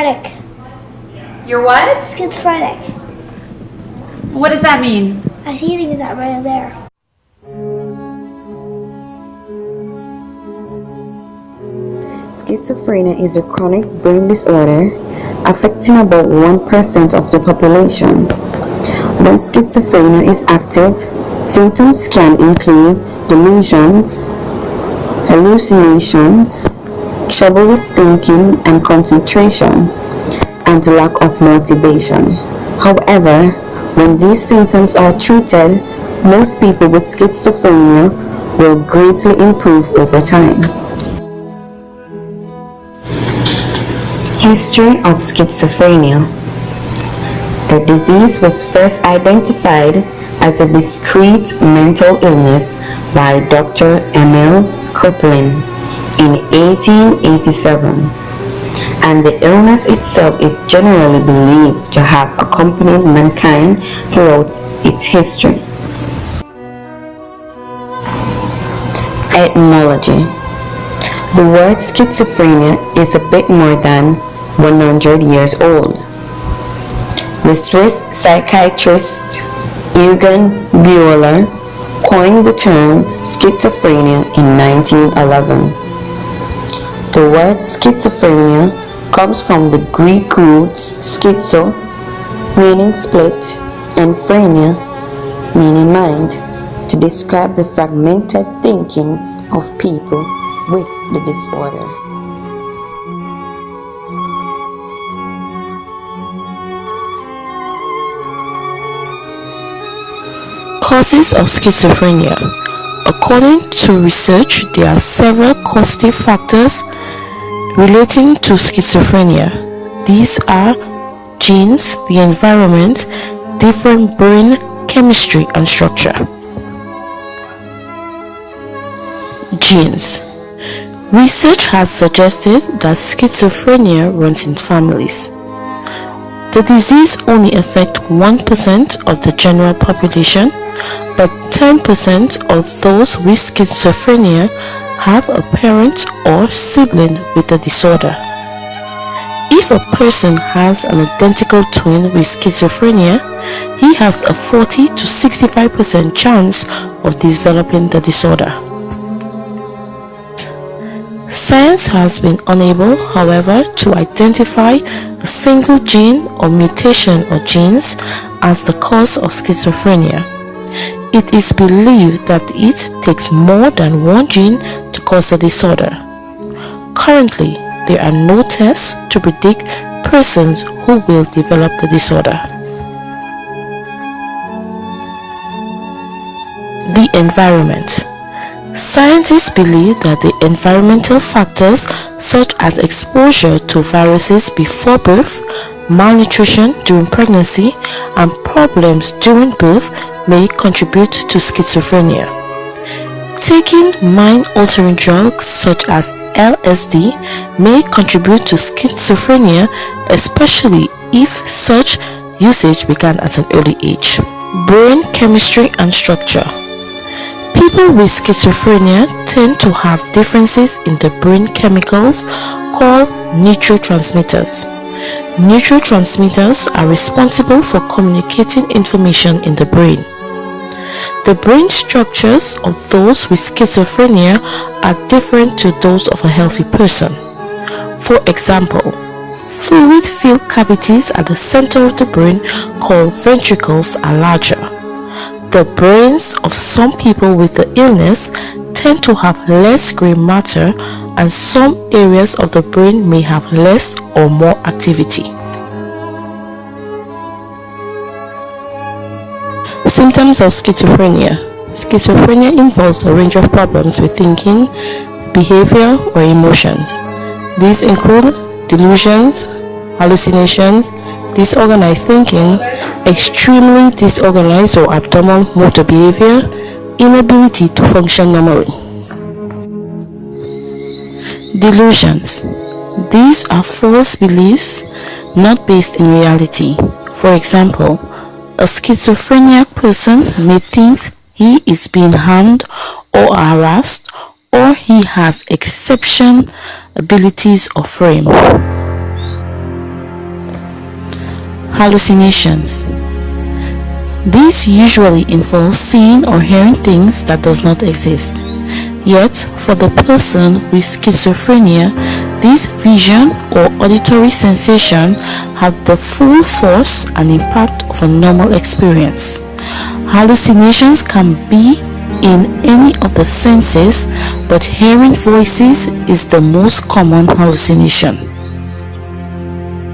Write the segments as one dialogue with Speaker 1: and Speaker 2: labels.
Speaker 1: schizophrenic.
Speaker 2: You're what?
Speaker 1: Schizophrenic.
Speaker 2: What does that mean?
Speaker 1: I see things that right there.
Speaker 3: Schizophrenia is a chronic brain disorder affecting about 1% of the population. When schizophrenia is active, symptoms can include delusions, hallucinations, trouble with thinking and concentration, and lack of motivation. However, when these symptoms are treated, most people with schizophrenia will greatly improve over time. History of schizophrenia. The disease was first identified as a discrete mental illness by Dr. Emil Kraepelin in 1887, and the illness itself is generally believed to have accompanied mankind throughout its history. Etymology. The word schizophrenia is a bit more than 100 years old. The Swiss psychiatrist Eugen Buehler coined the term schizophrenia in 1911. The word schizophrenia comes from the Greek roots schizo, meaning split, and phrenia, meaning mind, to describe the fragmented thinking of people with the disorder.
Speaker 4: Causes of schizophrenia. According to research, there are several causative factors relating to schizophrenia. These are genes, the environment, different brain chemistry and structure. Genes. Research has suggested that schizophrenia runs in families. The disease only affects 1% of the general population, but 10% of those with schizophrenia have a parent or sibling with the disorder. If a person has an identical twin with schizophrenia, he has a 40 to 65% chance of developing the disorder. Science has been unable, however, to identify a single gene or mutation of genes as the cause of schizophrenia. It is believed that it takes more than one gene to cause the disorder. Currently, there are no tests to predict persons who will develop the disorder. The environment. Scientists believe that the environmental factors such as exposure to viruses before birth, malnutrition during pregnancy, and problems during birth may contribute to schizophrenia. Taking mind-altering drugs such as LSD may contribute to schizophrenia, especially if such usage began at an early age. Brain chemistry and structure. People with schizophrenia tend to have differences in the brain chemicals called neurotransmitters. Neurotransmitters are responsible for communicating information in the brain. The brain structures of those with schizophrenia are different to those of a healthy person. For example, fluid-filled cavities at the center of the brain called ventricles are larger. The brains of some people with the illness tend to have less gray matter, and some areas of the brain may have less or more activity. Symptoms of schizophrenia. Schizophrenia involves a range of problems with thinking, behavior, or emotions. These include delusions, hallucinations, disorganized thinking, extremely disorganized or abnormal motor behavior, inability to function normally. Delusions. These are false beliefs not based in reality. For example, a schizophrenic person may think he is being harmed or harassed, or he has exceptional abilities or frame. hallucinations. These usually involve seeing or hearing things that does not exist. Yet, for the person with schizophrenia, this vision or auditory sensation have the full force and impact of a normal experience. Hallucinations can be in any of the senses, but hearing voices is the most common hallucination.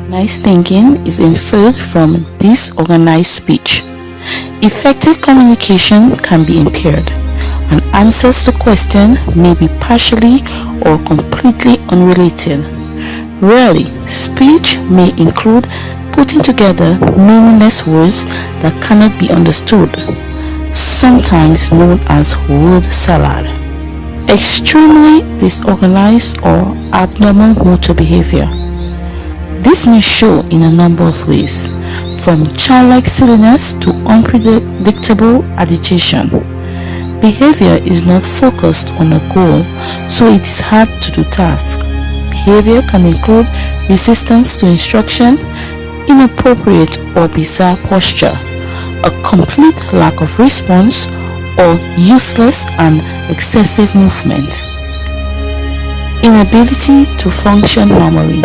Speaker 4: Nice thinking is inferred from disorganized speech. Effective communication can be impaired, and answers to questions may be partially or completely unrelated. Rarely, speech may include putting together meaningless words that cannot be understood, sometimes known as word salad. Extremely disorganized or abnormal motor behavior. This may show in a number of ways, from childlike silliness to unpredictable agitation. Behavior is not focused on a goal, so it is hard to do tasks. Behavior can include resistance to instruction, inappropriate or bizarre posture, a complete lack of response, or useless and excessive movement. Inability to function normally.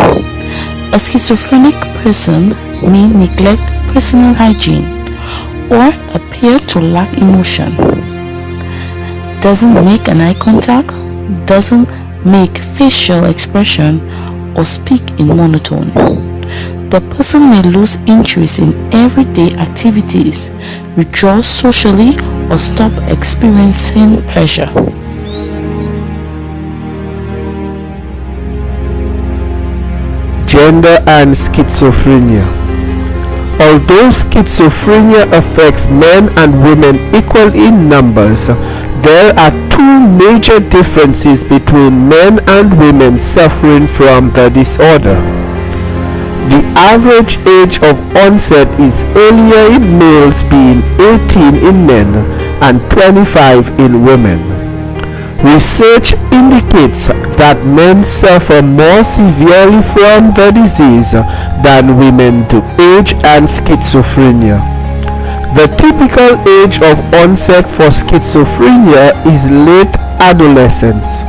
Speaker 4: A schizophrenic person may neglect personal hygiene or appear to lack emotion. Doesn't make an eye contact, doesn't make facial expression, or speak in monotone. The person may lose interest in everyday activities, withdraw socially, or stop experiencing pleasure.
Speaker 5: Gender and schizophrenia. Although schizophrenia affects men and women equally in numbers, there are two major differences between men and women suffering from the disorder. The average age of onset is earlier in males, being 18 in men and 25 in women. Research indicates that men suffer more severely from the disease than women do. Age and schizophrenia. The typical age of onset for schizophrenia is late adolescence.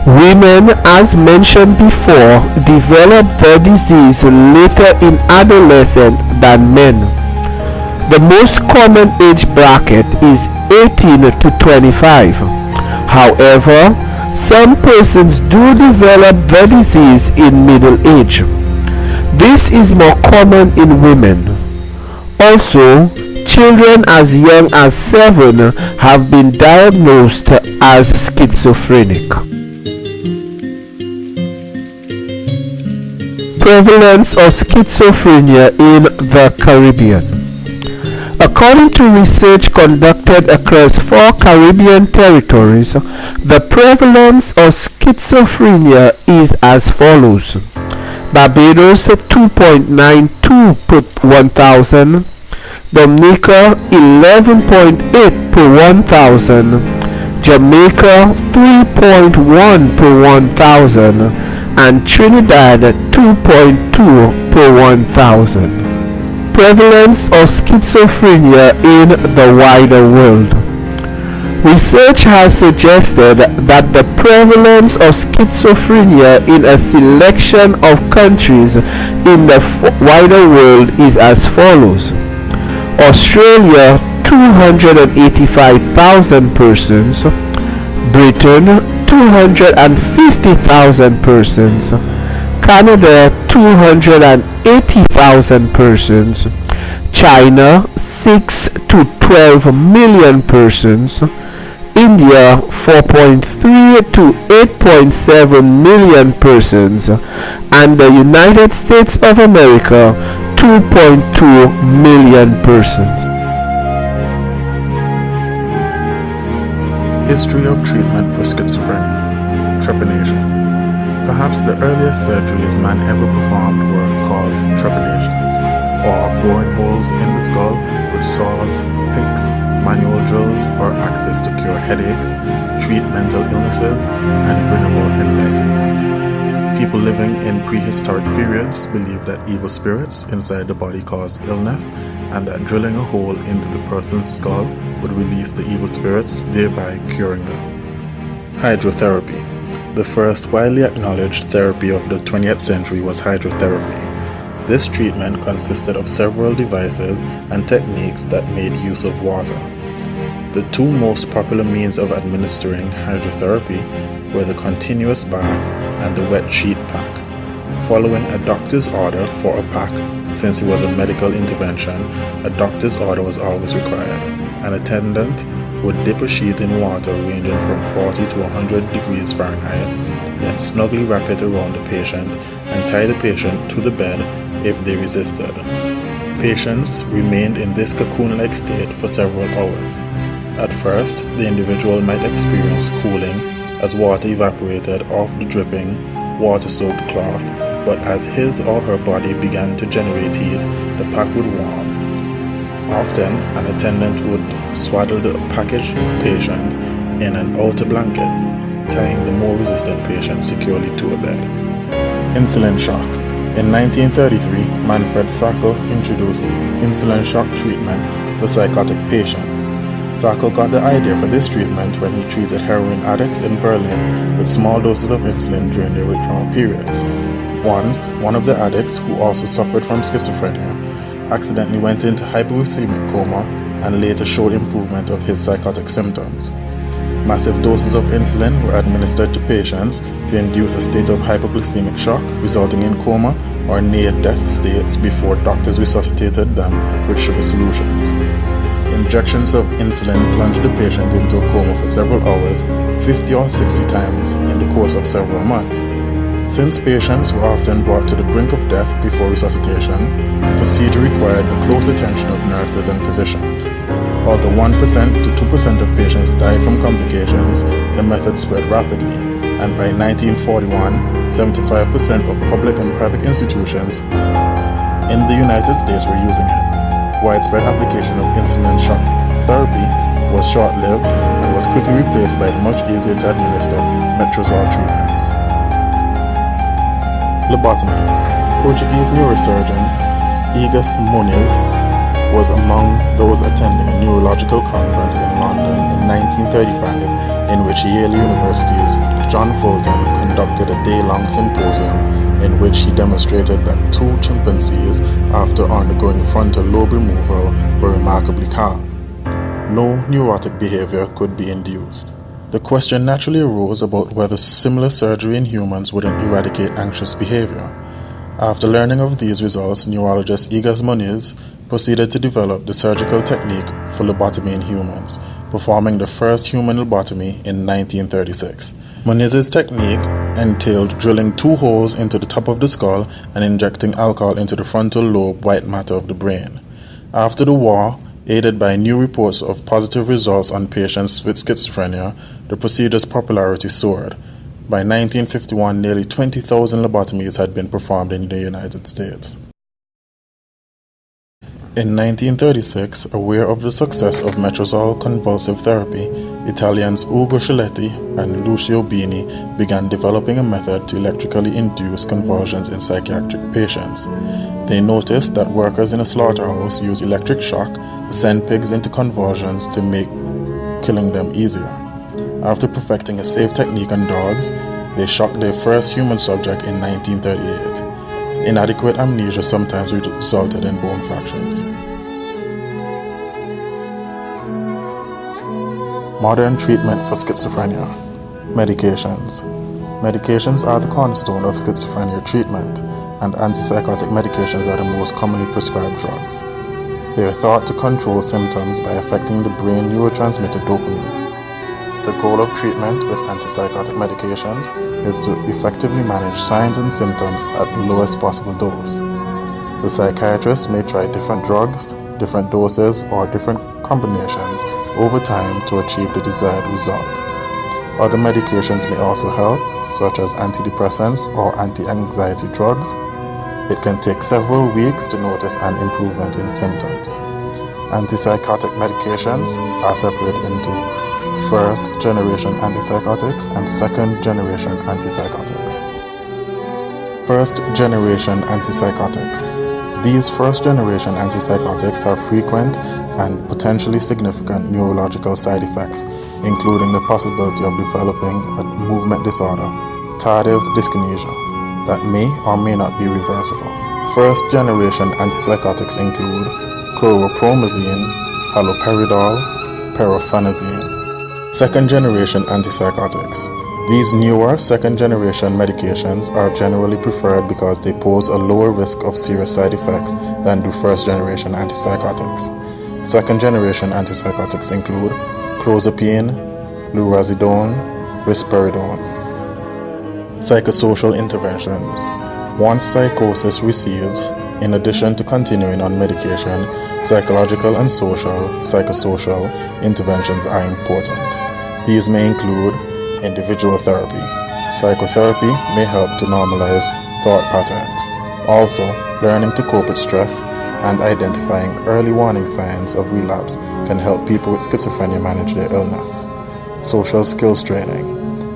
Speaker 5: Women, as mentioned before, develop the disease later in adolescence than men. The most common age bracket is 18 to 25. However, some persons do develop the disease in middle age. This is more common in women. Also, children as young as 7 have been diagnosed as schizophrenic. Prevalence of schizophrenia in the Caribbean. According to research conducted across 4 Caribbean territories, the prevalence of schizophrenia is as follows: Barbados 2.92 per 1,000, Dominica 11.8 per 1,000, Jamaica 3.1 per 1,000, and Trinidad 2.2 per 1,000. Prevalence of schizophrenia in the wider world. Research has suggested that the prevalence of schizophrenia in a selection of countries in the wider world is as follows: Australia 285,000 persons, Britain 250,000 persons, Canada 280,000 persons, China 6 to 12 million persons, India 4.3 to 8.7 million persons, and the United States of America 2.2 million persons.
Speaker 6: History of treatment for schizophrenia. Trepanation. Perhaps the earliest surgeries man ever performed were called trepanations, or boring holes in the skull with saws, picks, manual drills for access to cure headaches, treat mental illnesses, and bring about enlightenment. People People living in prehistoric periods believed that evil spirits inside the body caused illness, and that drilling a hole into the person's skull would release the evil spirits, thereby curing them. Hydrotherapy. The first widely acknowledged therapy of the 20th century was hydrotherapy. This treatment consisted of several devices and techniques that made use of water. The two most popular means of administering hydrotherapy were the continuous bath and the wet sheet pack. Following a doctor's order for a pack, since it was a medical intervention, a doctor's order was always required. An attendant would dip a sheet in water ranging from 40 to 100 degrees Fahrenheit, then snugly wrap it around the patient and tie the patient to the bed if they resisted. Patients remained in this cocoon-like state for several hours. At first, the individual might experience cooling as water evaporated off the dripping, water-soaked cloth, but as his or her body began to generate heat, the pack would warm. Often, an attendant would swaddle the packaged patient in an outer blanket, tying the more resistant patient securely to a bed. Insulin shock. In 1933, Manfred Sackel introduced insulin shock treatment for psychotic patients. Sackel got the idea for this treatment when he treated heroin addicts in Berlin with small doses of insulin during their withdrawal periods. Once, one of the addicts, who also suffered from schizophrenia, accidentally went into hypoglycemic coma and later showed improvement of his psychotic symptoms. Massive doses of insulin were administered to patients to induce a state of hypoglycemic shock, resulting in coma or near-death states before doctors resuscitated them with sugar solutions. Injections of insulin plunged the patient into a coma for several hours, 50 or 60 times in the course of several months. Since patients were often brought to the brink of death before resuscitation, the procedure required the close attention of nurses and physicians. Although 1% to 2% of patients died from complications, the method spread rapidly, and by 1941, 75% of public and private institutions in the United States were using it. Widespread application of insulin shock therapy was short-lived and was quickly replaced by the much easier to administer metronidazole treatments. Lobotomy. Portuguese neurosurgeon Egas Muniz was among those attending a neurological conference in London in 1935, in which Yale University's John Fulton conducted a day-long symposium in which he demonstrated that two chimpanzees, after undergoing frontal lobe removal, were remarkably calm. No neurotic behavior could be induced. The question naturally arose about whether similar surgery in humans wouldn't eradicate anxious behavior. After learning of these results, neurologist Egas Muniz proceeded to develop the surgical technique for lobotomy in humans, performing the first human lobotomy in 1936. Muniz's technique entailed drilling 2 holes into the top of the skull and injecting alcohol into the frontal lobe white matter of the brain. After the war, aided by new reports of positive results on patients with schizophrenia, the procedure's popularity soared. By 1951, nearly 20,000 lobotomies had been performed in the United States. In 1936, aware of the success of metronidazole convulsive therapy, Italians Ugo Sciletti and Lucio Bini began developing a method to electrically induce convulsions in psychiatric patients. They noticed that workers in a slaughterhouse use electric shock to send pigs into convulsions to make killing them easier. After perfecting a safe technique on dogs, they shocked their first human subject in 1938. Inadequate amnesia sometimes resulted in bone fractures. Modern treatment for schizophrenia. Medications. Medications are the cornerstone of schizophrenia treatment, and antipsychotic medications are the most commonly prescribed drugs. They are thought to control symptoms by affecting the brain neurotransmitter dopamine. The goal of treatment with antipsychotic medications is to effectively manage signs and symptoms at the lowest possible dose. The psychiatrist may try different drugs, different doses, or different combinations over time to achieve the desired result. Other medications may also help, such as antidepressants or anti-anxiety drugs. It can take several weeks to notice an improvement in symptoms. Antipsychotic medications are separated into first-generation antipsychotics and second-generation antipsychotics. First-generation antipsychotics. These first-generation antipsychotics have frequent and potentially significant neurological side effects, including the possibility of developing a movement disorder, tardive dyskinesia, that may or may not be reversible. First-generation antipsychotics include chlorpromazine, haloperidol, perphenazine. Second-generation antipsychotics. These newer second-generation medications are generally preferred because they pose a lower risk of serious side effects than do first-generation antipsychotics. Second-generation antipsychotics include clozapine, lurazidone, risperidone. Psychosocial interventions. Once psychosis recedes, in addition to continuing on medication, psychological and psychosocial interventions are important. These may include individual therapy. Psychotherapy may help to normalize thought patterns. Also, learning to cope with stress and identifying early warning signs of relapse can help people with schizophrenia manage their illness. Social skills training.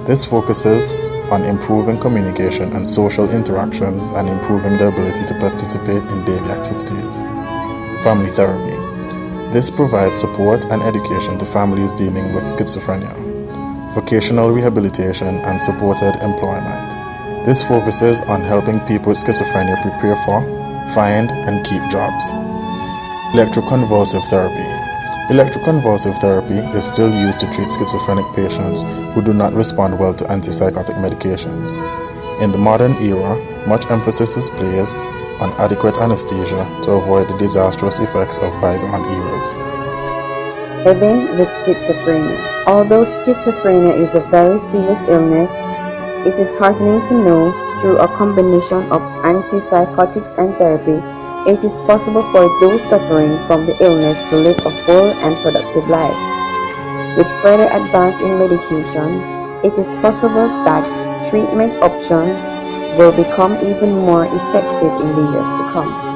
Speaker 6: This focuses on improving communication and social interactions and improving the ability to participate in daily activities. Family therapy. This provides support and education to families dealing with schizophrenia. Vocational rehabilitation and supported employment. This focuses on helping people with schizophrenia prepare for, find, and keep jobs. Electroconvulsive therapy. Electroconvulsive therapy is still used to treat schizophrenic patients who do not respond well to antipsychotic medications. In the modern era, much emphasis is placed on adequate anesthesia to avoid the disastrous effects of bygone eras.
Speaker 3: Living with schizophrenia. Although schizophrenia is a very serious illness, it is heartening to know through a combination of antipsychotics and therapy, it is possible for those suffering from the illness to live a full and productive life. With further advance in medication, it is possible that treatment options will become even more effective in the years to come.